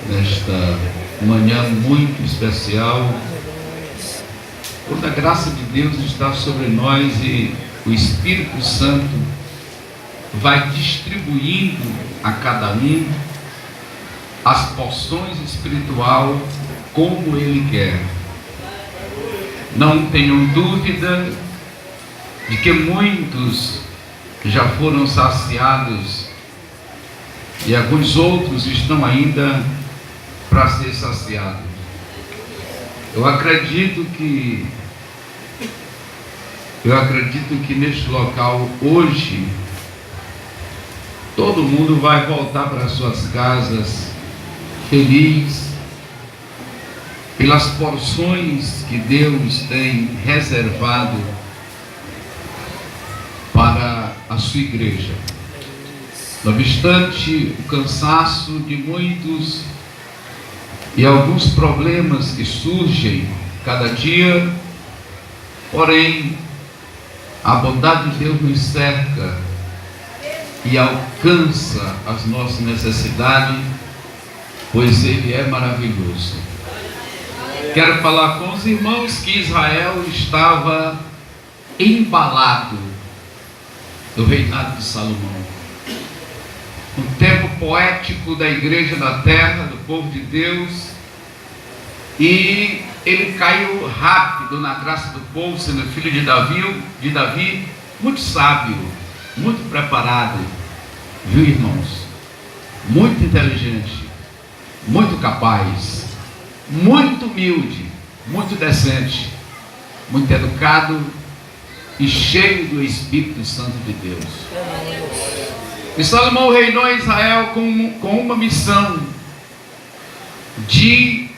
nesta manhã muito especial, quando a graça de Deus está sobre nós e o Espírito Santo vai distribuindo a cada um as porções espiritual como Ele quer. Não tenham dúvida de que muitos já foram saciados e alguns outros estão ainda para ser saciados. Eu acredito que neste local hoje todo mundo vai voltar para suas casas feliz pelas porções que Deus tem reservado para a sua igreja. Não obstante o cansaço de muitos e alguns problemas que surgem cada dia, porém a bondade de Deus nos cerca e alcança as nossas necessidades, pois Ele é maravilhoso. Quero falar com os irmãos que Israel estava embalado do reinado de Salomão. Um tempo poético da igreja da terra, do povo de Deus, e ele caiu rápido na graça do povo, sendo filho de Davi, muito sábio, muito preparado, viu, irmãos? Muito inteligente, muito capaz, muito humilde, muito decente, muito educado e cheio do Espírito Santo de Deus. E Salomão reinou em Israel com uma missão de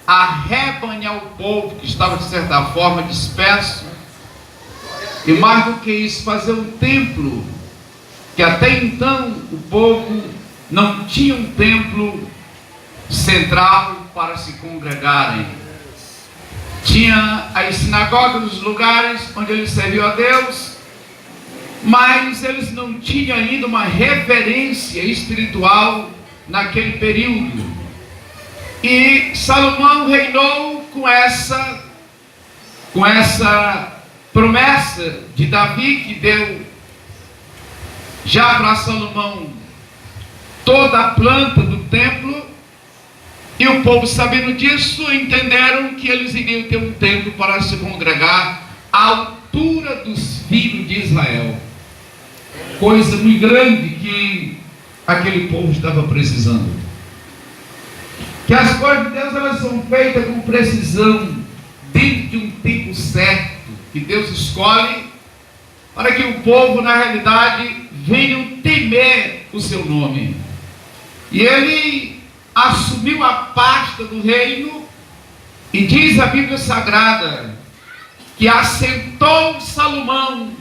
arrebanhar o povo que estava de certa forma disperso, e mais do que isso, fazer um templo, que até então o povo não tinha um templo central para se congregarem. Tinha as sinagogas, os lugares onde eles serviam a Deus, mas eles não tinham ainda uma reverência espiritual naquele período. E Salomão reinou com essa promessa de Davi, que deu já para Salomão toda a planta do templo. E o povo, sabendo disso, entenderam que eles iriam ter um templo para se congregar à altura dos filhos de Israel. Coisa muito grande que aquele povo estava precisando. Que as coisas de Deus, elas são feitas com precisão, dentro de um tempo certo, que Deus escolhe, para que o povo, na realidade, venha temer o seu nome. E ele assumiu a pasta do reino, e diz a Bíblia Sagrada que assentou Salomão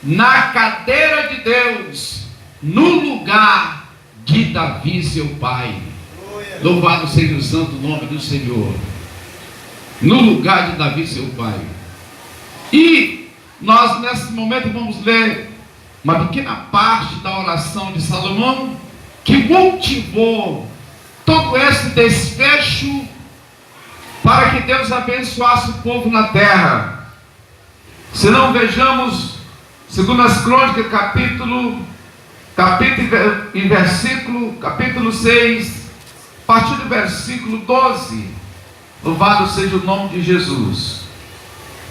na cadeira de Deus, no lugar de Davi seu pai. Louvado seja o santo nome do Senhor. No lugar de Davi seu pai. E nós nesse momento vamos ler uma pequena parte da oração de Salomão, que motivou todo esse desfecho para que Deus abençoasse o povo na terra. Se não, vejamos 2 Crônicas, capítulo 6, a partir do versículo 12. Louvado seja o nome de Jesus,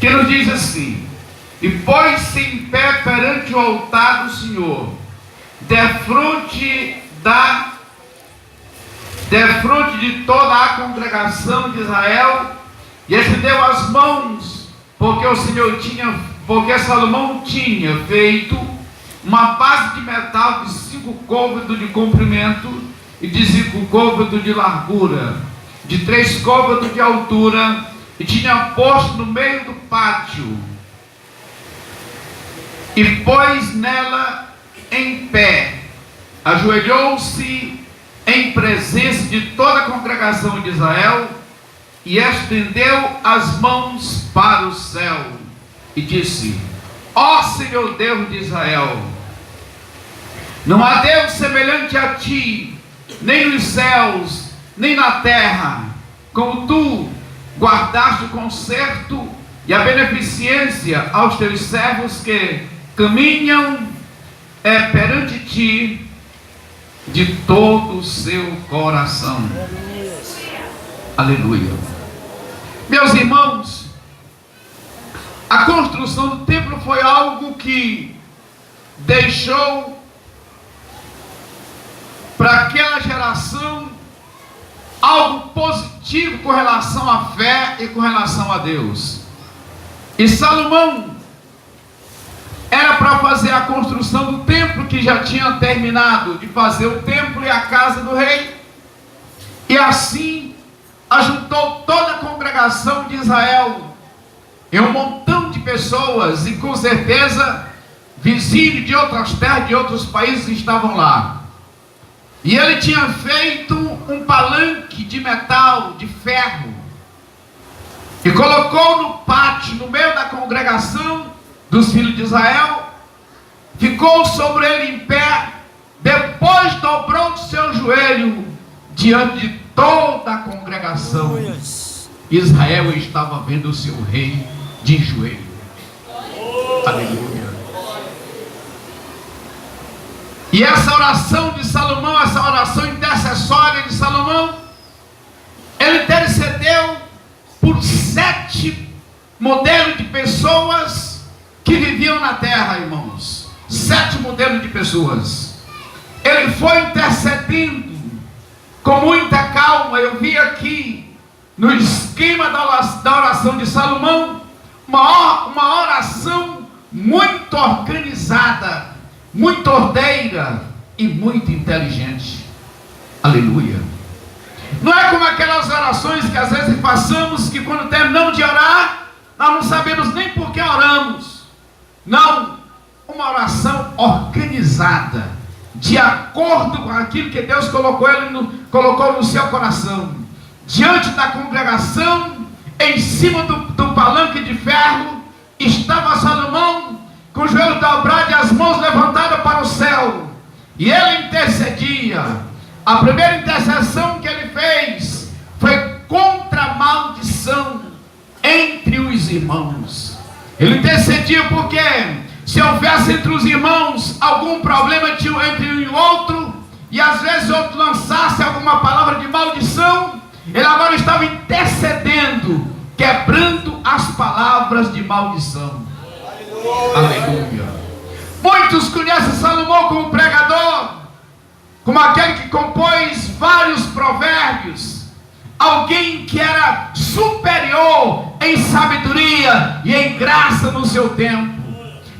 que nos diz assim: e pôs-se em pé perante o altar do Senhor, defronte de toda a congregação de Israel, e estendeu as mãos, porque Salomão tinha feito uma base de metal de 5 côvados de comprimento e de 5 côvados de largura, de 3 côvados de altura, e tinha posto no meio do pátio, e pôs nela em pé, ajoelhou-se em presença de toda a congregação de Israel, e estendeu as mãos para o céu, e disse: ó Senhor Deus de Israel, não há Deus semelhante a ti, nem nos céus, nem na terra, como tu guardaste o conserto e a beneficência aos teus servos que caminham perante ti de todo o seu coração. Aleluia. Meus irmãos, a construção do templo foi algo que deixou para aquela geração algo positivo com relação à fé e com relação a Deus. E Salomão era para fazer a construção do templo, que já tinha terminado de fazer o templo e a casa do rei, e assim ajuntou toda a congregação de Israel e um montão de pessoas, e com certeza vizinhos de outras terras, de outros países estavam lá. E ele tinha feito um palanque de metal, de ferro, e colocou no pátio, no meio da congregação dos filhos de Israel, ficou sobre ele em pé, depois dobrou o seu joelho diante de toda a congregação. Israel estava vendo o seu rei de joelho. Aleluia. E essa oração de Salomão, essa oração intercessória de Salomão, ele intercedeu por 7 modelos de pessoas que viviam na terra, irmãos. 7 modelos de pessoas. Ele foi intercedendo com muita calma. Eu vi aqui no esquema da oração de Salomão uma oração muito organizada, muito ordeira e muito inteligente. Aleluia. Não é como aquelas orações que às vezes passamos, que quando terminamos de orar, nós não sabemos nem por que oramos. Não, uma oração organizada, de acordo com aquilo que Deus colocou no seu coração. Diante da congregação, em cima do palanque de ferro, estava Salomão com o joelho dobrado e as mãos levantadas para o céu, e ele intercedia. A primeira intercessão que ele fez foi contra a maldição entre os irmãos. Ele intercedia porque se houvesse entre os irmãos algum problema entre um e o outro, e às vezes o outro lançasse alguma palavra de maldição, ele agora estava intercedendo, quebrando as palavras de maldição. Aleluia. Muitos conhecem Salomão como pregador, como aquele que compôs vários provérbios, alguém que era superior em sabedoria e em graça no seu tempo.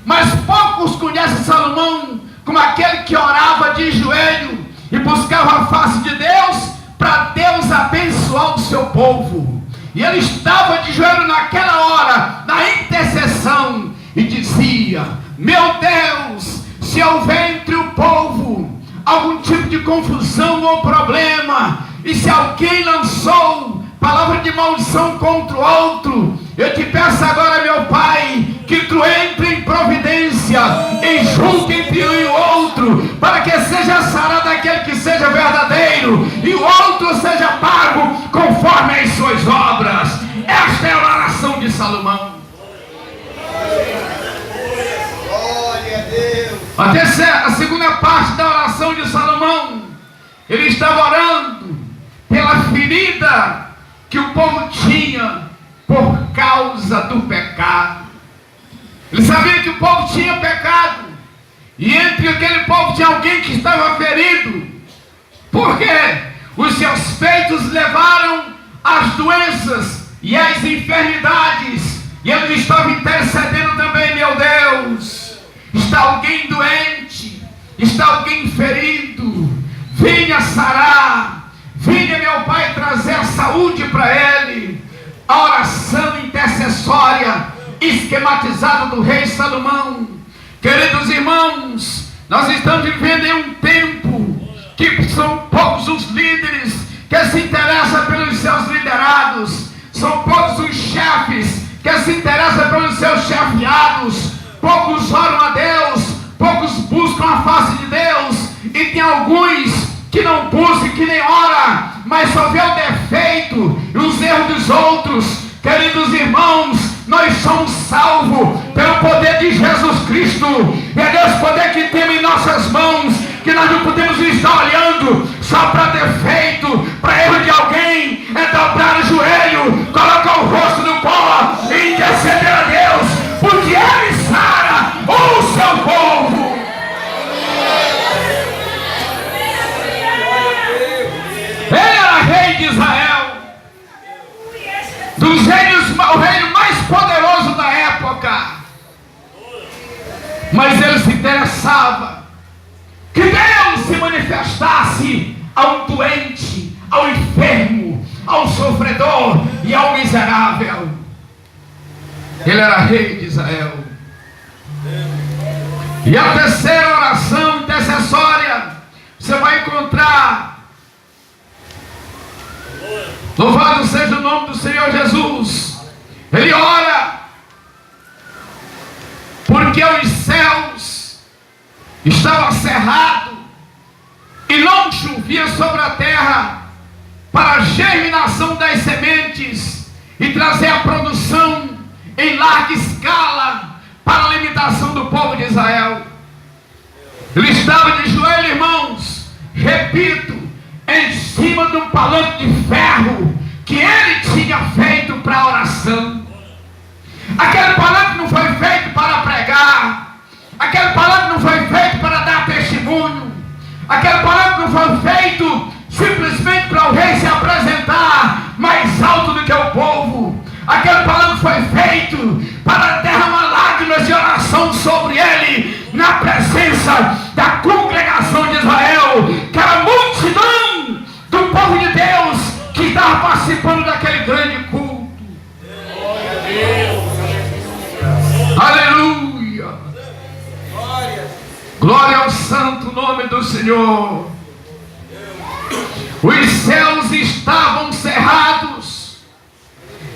Mas poucos conhecem Salomão como aquele que orava de joelho e buscava a face de Deus, para Deus abençoar o seu povo. E ele estava de joelho naquela hora, na intercessão, e dizia: meu Deus, se houver entre o povo algum tipo de confusão ou problema, e se alguém lançou palavra de maldição contra o outro, eu te peço agora, meu Pai, que tu entre em providência, em julgue entre um e o outro, para que seja sarado aquele que seja verdadeiro, e o outro seja pago conforme as suas obras. Esta é a oração de Salomão. A segunda parte da oração de Salomão, ele estava orando pela ferida que o povo tinha por causa do pecado. Ele sabia que o povo tinha pecado, e entre aquele povo tinha alguém que estava ferido, porque os seus feitos levaram às doenças e às enfermidades, e ele estava intercedendo também. Meu Deus, está alguém doente, está alguém ferido, venha sarar, venha, meu Pai, trazer a saúde para ele. A oração intercessória esquematizada do rei Salomão. Queridos irmãos, nós estamos vivendo em um tempo que são poucos os líderes que se interessam pelos seus liderados, são poucos os chefes que se interessam pelos seus chefiados, poucos oram a Deus, poucos buscam a face de Deus, e tem alguns que não buscam, que nem ora, mas só vê o defeito e os erros dos outros. Queridos irmãos, nós somos salvos pelo poder de Jesus Cristo. E é Deus poder que tem em nossas mãos, que nós não podemos estar olhando só para defeito, para erro de alguém. É dobrar o joelho, colocar o rosto no pó e interceder a Deus, porque Ele sara o seu povo. Ele era rei de Israel, dos reinos, o reino mais poderoso da época. Mas ele se interessava que Deus se manifestasse ao doente, ao enfermo, ao sofredor e ao miserável. Ele era rei de Israel. E a terceira oração intercessória, você vai encontrar. Louvado seja o nome do Senhor Jesus. Ele ora porque os céus estavam cerrados e não chovia sobre a terra para a germinação das sementes e trazer a produção em larga escala para a alimentação do povo de Israel. Ele estava de joelho, irmãos, repito, em cima de um palanque de ferro que ele tinha feito para a oração. Aquele palanque não foi feito para pregar, aquele palanque não foi feito para dar testemunho, aquele palanque não foi feito simplesmente para o rei se apresentar mais alto do que o povo. Aquele palanque foi feito para derramar lágrimas de oração sobre ele, na presença da congregação de Israel, que era a multidão do povo de Deus que estava participando daquele grande culto. Aleluia! Glória ao santo nome do Senhor. Os céus estavam cerrados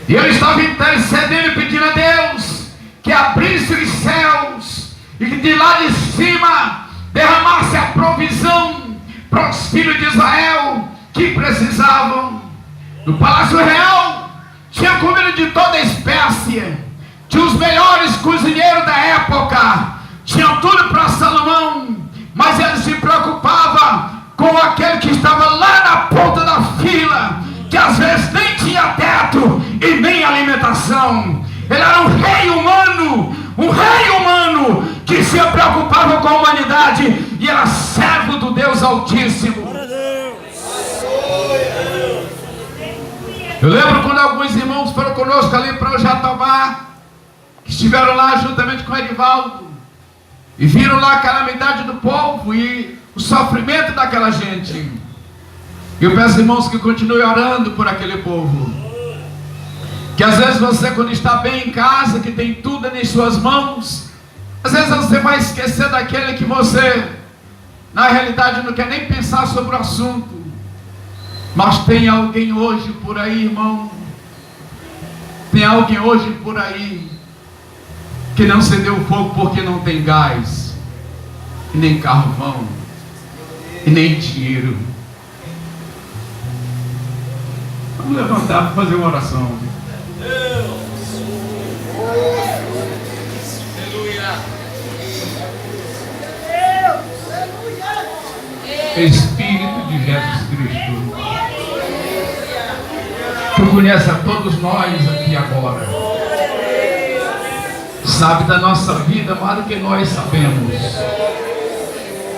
e ele estava intercedendo e pedindo a Deus que abrisse os céus e que de lá de cima derramasse a provisão para os filhos de Israel que precisavam. No palácio real tinha comida de toda espécie, tinha os melhores cozinheiros da época, tinha tudo para Salomão, mas ele se preocupava com aquele que estava lá na ponta da fila, que às vezes nem tinha teto e nem alimentação. Ele era um rei humano que se preocupava com a humanidade e era servo do Deus Altíssimo. Eu lembro quando alguns irmãos foram conosco ali para o Jatobá, que estiveram lá juntamente com Edivaldo, e viram lá a calamidade do povo e o sofrimento daquela gente. E eu peço, irmãos, que continuem orando por aquele povo. Que às vezes você, quando está bem em casa, que tem tudo em suas mãos, às vezes você vai esquecer daquele que você, na realidade, não quer nem pensar sobre o assunto. Mas tem alguém hoje por aí, irmão, tem alguém hoje por aí que não acendeu o fogo porque não tem gás, e nem carvão, e nem dinheiro. Vamos levantar para fazer uma oração. Espírito de Jesus Cristo, Tu conheces a todos nós aqui agora, sabe da nossa vida mais do que nós sabemos,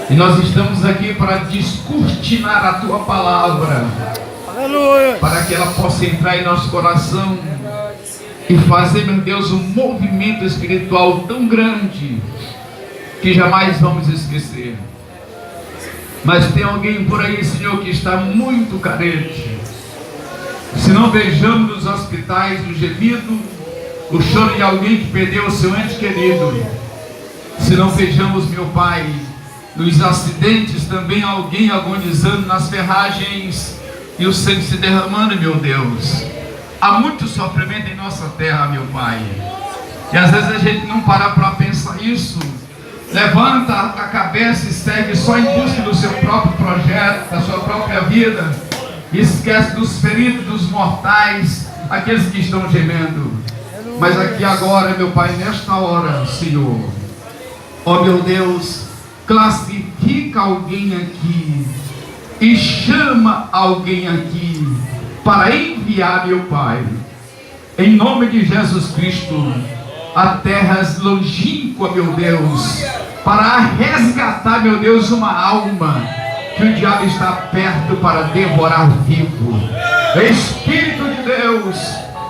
e nós estamos aqui para descortinar a Tua palavra, para que ela possa entrar em nosso coração e fazer, meu Deus, um movimento espiritual tão grande que jamais vamos esquecer. Mas tem alguém por aí, Senhor, que está muito carente. Se não vejamos nos hospitais o gemido, o choro de alguém que perdeu o seu ente querido, se não vejamos, meu Pai, nos acidentes também alguém agonizando nas ferragens e o sangue se derramando, meu Deus. Há muito sofrimento em nossa terra, meu Pai, e às vezes a gente não para para pensar isso. Levanta a cabeça e segue só em busca do seu próprio projeto, da sua própria vida, esquece dos feridos, dos mortais, aqueles que estão gemendo. Mas aqui agora, meu Pai, nesta hora, Senhor, ó meu Deus, classifica alguém aqui e chama alguém aqui para enviar, meu Pai, em nome de Jesus Cristo, a terras longínquas, meu Deus, para resgatar, meu Deus, uma alma que o diabo está perto para devorar vivo. Espírito de Deus,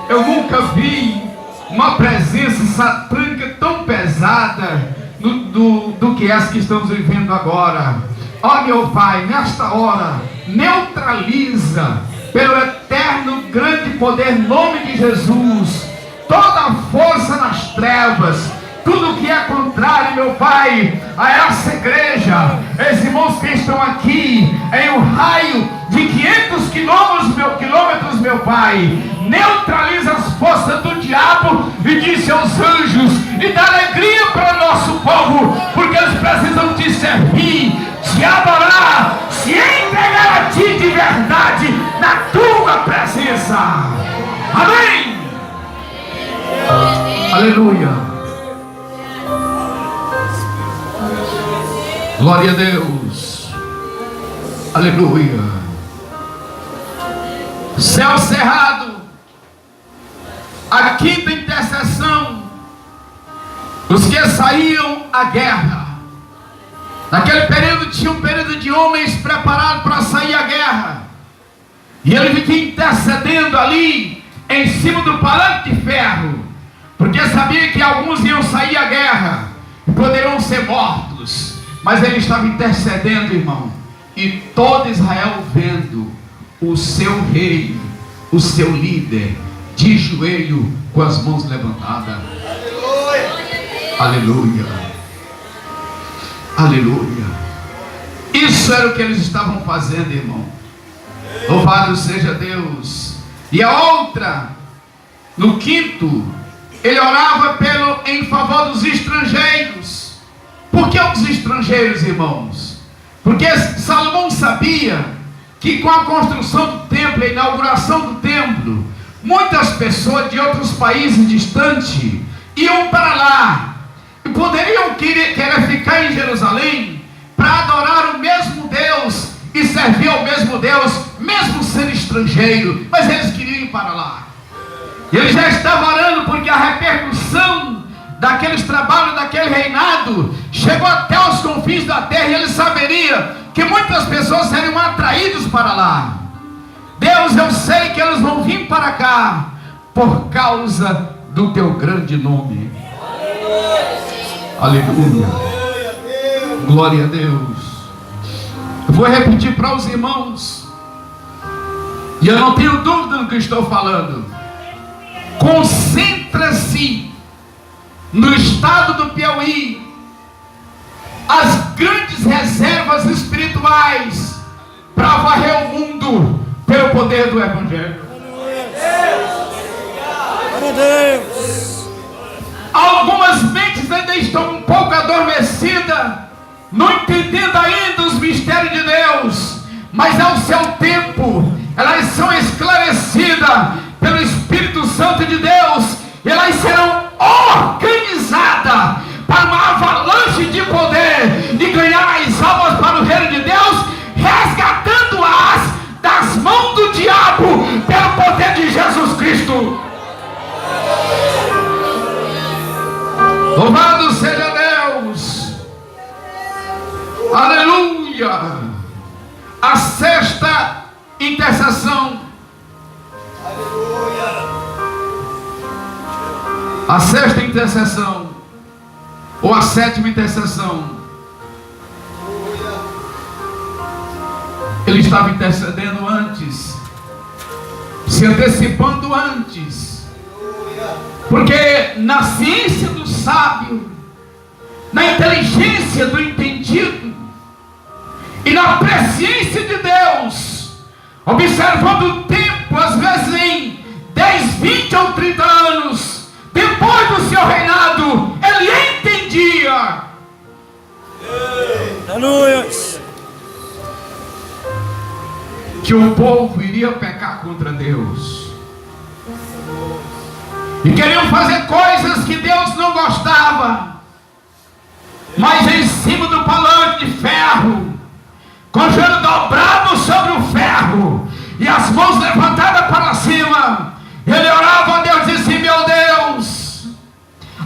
eu nunca vi uma presença satânica tão pesada do que essa que estamos vivendo agora. Ó meu Pai, nesta hora, neutraliza pelo eterno grande poder, nome de Jesus, toda a força nas trevas, tudo que é contrário, meu Pai, a essa igreja, esses irmãos que estão aqui em um raio de 500 quilômetros, meu Pai, neutraliza as forças do diabo e de seus anjos, e dá alegria para o nosso povo, porque eles precisam te servir, te adorar, se entregar a ti de verdade, na tua presença. Amém. Aleluia. Glória a Deus. Aleluia. Céu cerrado. A quinta intercessão. Os que saíam à guerra. Naquele período tinha um período de homens preparados para sair à guerra. E ele fica intercedendo ali em cima do palanque de ferro, porque sabia que alguns iam sair à guerra e poderiam ser mortos. Mas ele estava intercedendo, irmão, e todo Israel vendo o seu rei, o seu líder, de joelho, com as mãos levantadas. Aleluia. Aleluia. Isso era o que eles estavam fazendo, irmão. Louvado seja Deus. E a outra, no quinto, ele orava em favor dos estrangeiros. Por que os estrangeiros, irmãos? Porque Salomão sabia que com a construção do templo, a inauguração do templo, muitas pessoas de outros países distantes iam para lá e poderiam querer ficar em Jerusalém para adorar o mesmo Deus e servir ao mesmo Deus, mesmo sendo estrangeiro, mas eles queriam ir para lá. E ele já estava orando porque a repercussão daqueles trabalhos, daquele reinado, chegou até os confins da terra, e ele saberia que muitas pessoas seriam atraídas para lá. Deus, eu sei que eles vão vir para cá por causa do teu grande nome. Aleluia. Glória a Deus. Eu vou repetir para os irmãos, e eu não tenho dúvida do que estou falando. Concentra-se no estado do Piauí as grandes reservas espirituais para varrer o mundo pelo poder do Evangelho. Algumas mentes ainda estão um pouco adormecidas, não entendendo ainda os mistérios de Deus, mas ao seu tempo elas são esclarecidas pelo Espírito Santo de Deus, e elas serão organizadas para uma avalanche de poder e ganhar as almas para o reino de Deus, resgatando-as das mãos do diabo pelo poder de Jesus Cristo. Louvado seja Deus. Aleluia. A sexta intercessão. A sexta intercessão, ou a sétima intercessão, ele estava intercedendo antes, se antecipando antes, porque na ciência do sábio, na inteligência do entendido e na presciência de Deus, observando o tempo, às vezes em 10, 20 ou 30 anos depois do seu reinado, ele entendia. Aleluia. que o povo iria pecar contra Deus. E queriam fazer coisas que Deus não gostava. Mas em cima do palanque de ferro, com o joelho dobrado sobre o ferro e as mãos levantadas para cima, ele orava a Deus e disse: meu Deus,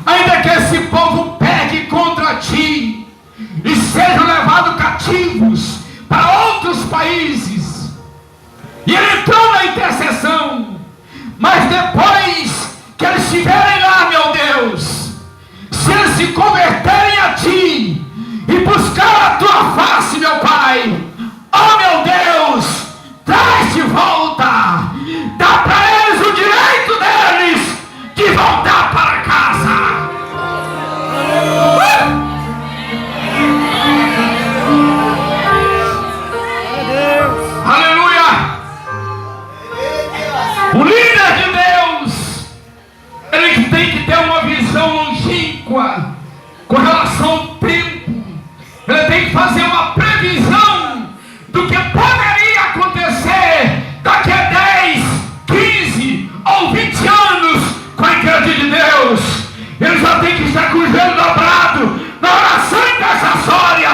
ainda que esse povo pegue contra ti e sejam levados cativos para outros países, e ele entrou na intercessão, mas depois que eles estiverem lá, meu Deus, se eles se converterem a ti e buscar a tua face, meu Pai, oh meu Deus, traz de volta, dá para eles o direito deles de voltar para casa. Aleluia! O líder de Deus, ele tem que ter uma visão longínqua com relação ao tempo. Ele tem que fazer uma previsão do que poderia acontecer daqui a 10, 15 ou 20 anos com a igreja de Deus. Ele já tem que estar com o joelho dobrado na oração intercessória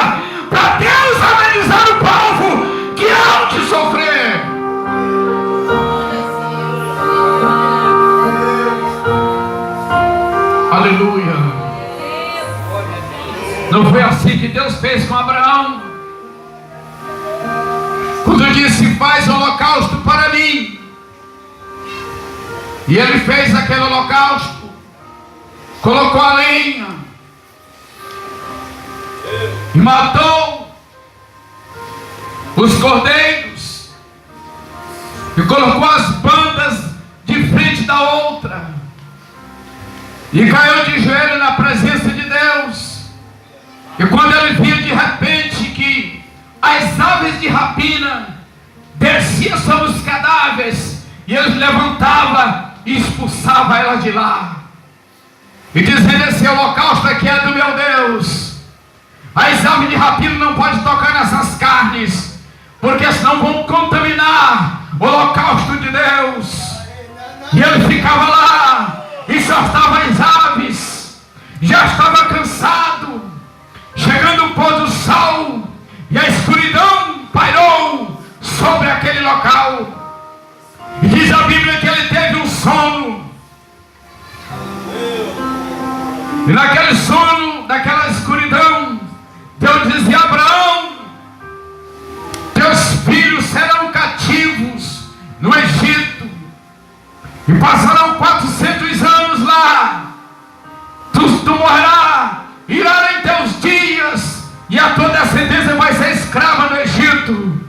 para Deus amenizar o povo que há de sofrer. Aleluia. Não foi assim que Deus fez com Abraão, quando disse: faz holocausto para mim. E ele fez aquele holocausto, colocou a lenha e matou os cordeiros e colocou as bandas de frente da outra e caiu de joelho na presença de Deus. E quando ele via de repente que as aves de rapina desciam sobre os cadáveres, e eles levantavam e expulsavam elas de lá, e dizendo: esse holocausto aqui é do meu Deus. As aves de rapina não podem tocar nessas carnes, porque senão vão contaminar o holocausto de Deus. E ele ficava lá e só estavam as aves, já estava cansado. Chegando o pôr do sol e a escuridão pairou sobre aquele local, e diz a Bíblia que ele teve um sono, e naquele sono, naquela escuridão, Deus dizia: Abraão, teus filhos serão cativos no Egito e passarão 400 anos lá. Tu morrerás, irá em teus dias, e a tua descendência vai ser escrava no Egito.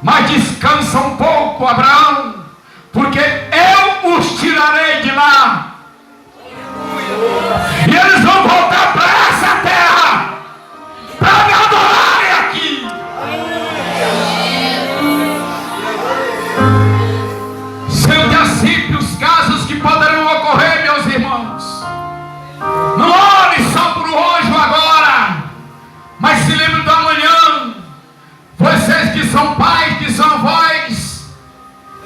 Mas descansa um pouco, Abraão, porque eu os tirarei de lá, e eles vão voltar para essa terra para me adorarem aqui. Sendo assim os casos que poderão ocorrer, meus irmãos. Não ore só por hoje ou agora, mas se lembre do amanhã. Vocês que são pais, que são avós,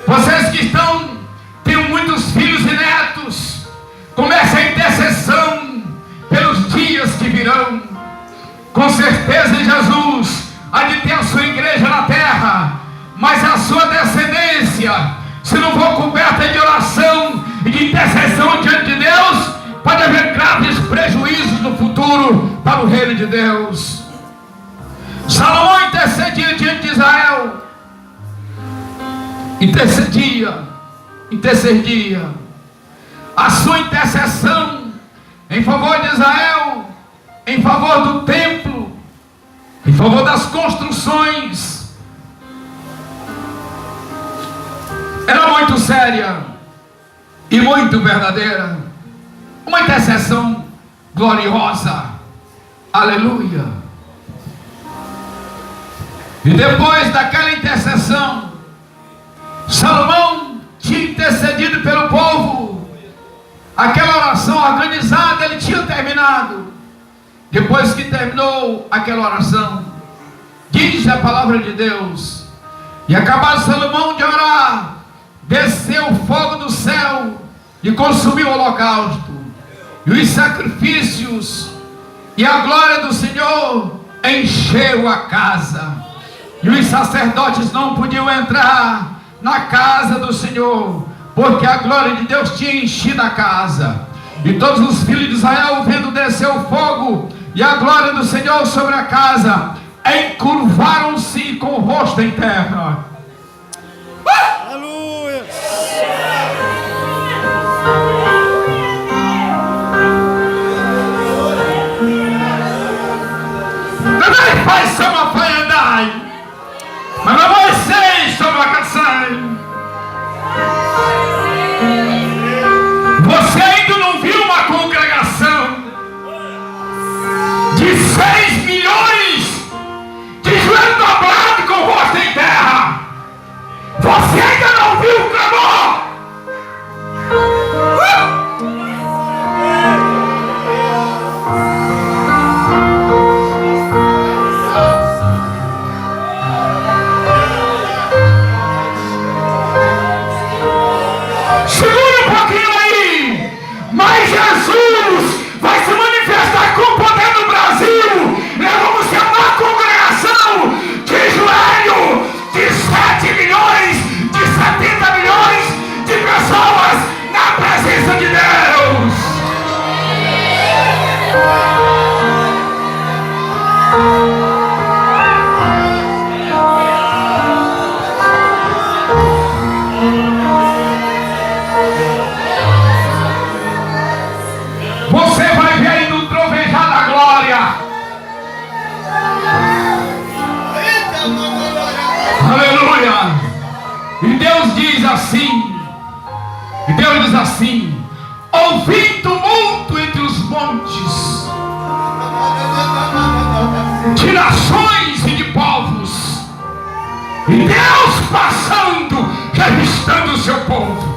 vocês que têm muitos filhos e netos, comece a intercessão pelos dias que virão. Com certeza Jesus há de ter a sua igreja na terra, mas a sua descendência, se não for coberta de oração e de intercessão diante de Deus, pode haver graves prejuízos no futuro para o reino de Deus. Salomão intercedia diante de Israel, intercedia. A sua intercessão em favor de Israel, em favor do templo, em favor das construções, era muito séria e muito verdadeira. Uma intercessão gloriosa. Aleluia. E depois daquela intercessão, Salomão tinha intercedido pelo povo. Aquela oração organizada ele tinha terminado. Depois que terminou aquela oração, diz a palavra de Deus E acabado Salomão de orar, desceu o fogo do céu e consumiu o holocausto e os sacrifícios, e a glória do Senhor encheu a casa, e os sacerdotes não podiam entrar na casa do Senhor, porque a glória de Deus tinha enchido a casa. E todos os filhos de Israel, vendo descer o fogo e a glória do Senhor sobre a casa, encurvaram-se com o rosto em terra. Aleluia! Também faz sama faiandai, mas não vocês são vacaçai. Você ainda não viu uma congregação de 6 milhões de joelho dobrado com o rosto em terra? Você ainda não viu o clamor? Segura um pouquinho aí, mas Jesus vai se manifestar com poder no Brasil. Nós vamos ser uma congregação de joelho de 7 milhões, de 70 milhões de pessoas na presença de Deus. Você vai ver aí no trovejar da glória. Aleluia. E Deus diz assim, ouvi tumulto entre os montes, de nações e de povos, e Deus passando, revistando o seu povo.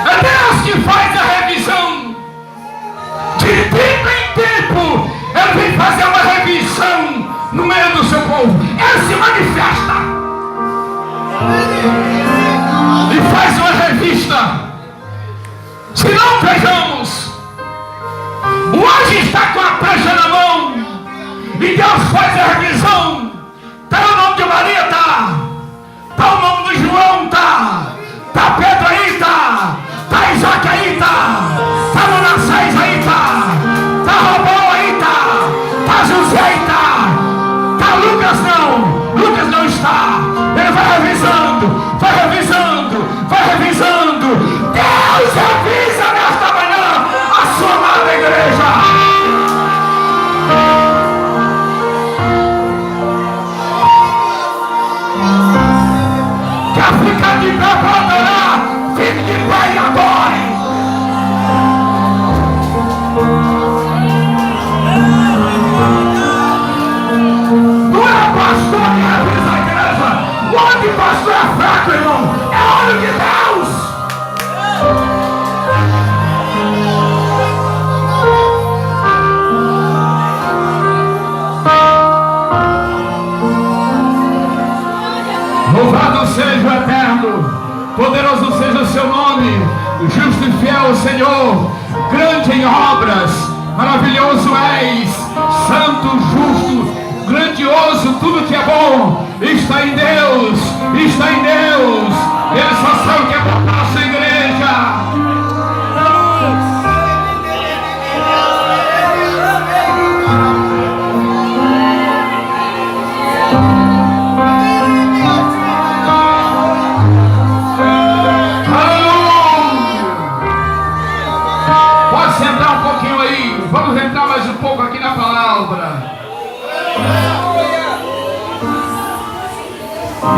É Deus que faz a revisão. De tempo em tempo, Ele vem fazer uma revisão no meio do seu povo. Ele se manifesta e faz uma revista. Se não vejamos, o anjo está com a prancha na mão e Deus faz a revisão. Tá o nome de Maria, tá o nome do João, tá Pedro aí, tá Isaac aí, tá Manassés aí, tá Robão aí, tá José aí, tá Lucas não está. Ele vai revisando, vai revisando, vai revisando. Deus revisa nesta manhã a sua amada igreja. Quer ficar de pé para adorar? Fique de pé e adore. Não é pastor que avisa a igreja. O homem de pastor é fraco, irmão. É homem de Deus. Louvado seja o Eterno, poderoso seja o seu nome, justo e fiel o Senhor, grande em obras, maravilhoso és, santo, justo, grandioso, tudo que é bom, está em Deus, está em Deus. Ele só sabe o que é bom para a sua igreja. Vamos entrar mais um pouco aqui na palavra.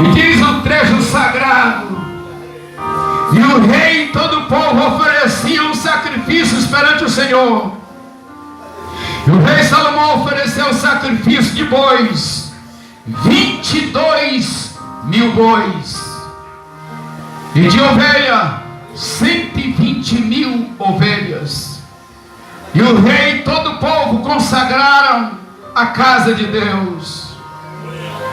E diz o trecho sagrado: e o rei e todo o povo ofereciam sacrifícios perante o Senhor. E o rei Salomão ofereceu sacrifício de bois, 22 mil bois, e de ovelha, 120 mil ovelhas. E o rei e todo o povo consagraram a casa de Deus.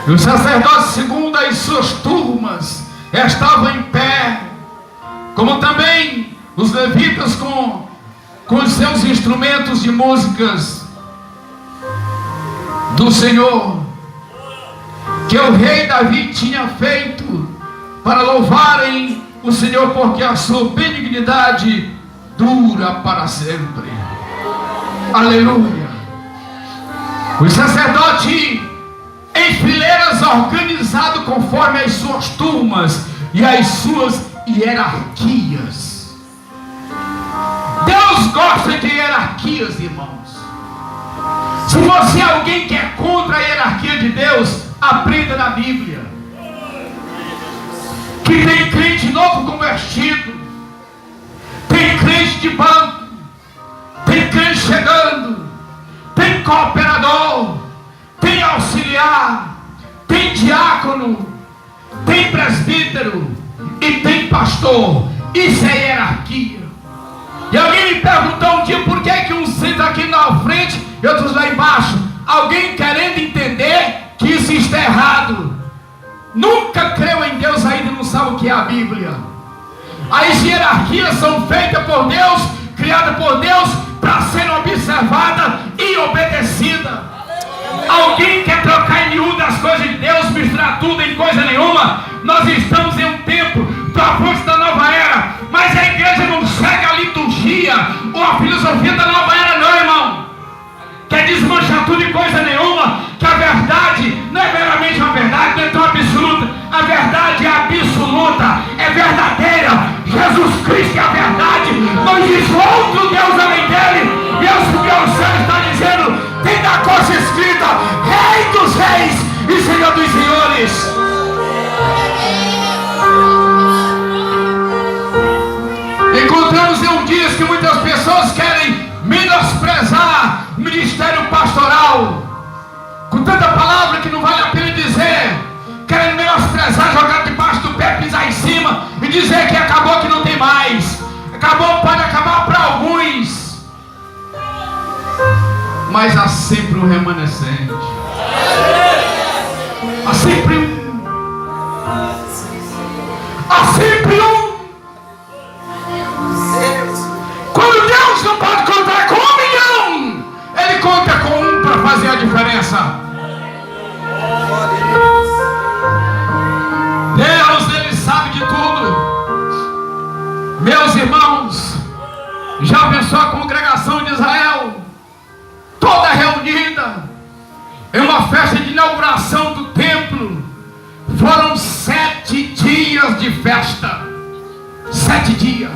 E os sacerdotes, segundo as suas turmas, estavam em pé, como também os levitas com os seus instrumentos de músicas do Senhor, que o rei Davi tinha feito, para louvarem o Senhor, porque a sua benignidade dura para sempre. Aleluia. Os sacerdotes em fileiras, organizados conforme as suas turmas e as suas hierarquias. Deus gosta de hierarquias, irmãos. Se você é alguém que é contra a hierarquia de Deus, aprenda na Bíblia que tem crente novo convertido, tem crente de banco, tem crente chegando, tem cooperador, tem auxiliar, tem diácono, tem presbítero e tem pastor. Isso é hierarquia. E alguém me perguntou um dia por que um senta aqui na frente e outros lá embaixo. Alguém querendo entender que isso está errado. Nunca creu em Deus ainda, não sabe o que é a Bíblia. As hierarquias são feitas por Deus, criadas por Deus, para serem observadas e obedecidas. Alguém quer trocar em miúdo as coisas de Deus, misturar tudo em coisa nenhuma? Nós estamos em um tempo da força da nova era, mas a igreja não segue a liturgia ou a filosofia da nova era, não, irmão. Quer desmanchar tudo em coisa nenhuma, que a verdade não é meramente uma verdade, não é tão absoluta. A verdade é absoluta, é verdadeira. Jesus Cristo é a verdade, não existe outro Deus além dele. E eu subi ao céu, está dizendo, tem na costa escrita, Rei dos Reis e Senhor dos Senhores. Encontramos em um dia que muitas pessoas querem menosprezar o ministério pastoral, com tanta palavra que não vale a pena dizer. Querem menosprezar, jogar debaixo do pé, pisar em cima e dizer que acabou, que não tem mais. Acabou, pode acabar para alguns, mas há sempre um remanescente. Há sempre um. Há sempre um. Quando Deus não pode contar com 1 milhão, Ele conta com um para fazer a diferença. Deus, Ele sabe de tudo. Meus irmãos, já pensou a congregação de Israel toda reunida em uma festa de inauguração do templo? Foram 7 dias de festa. 7 dias.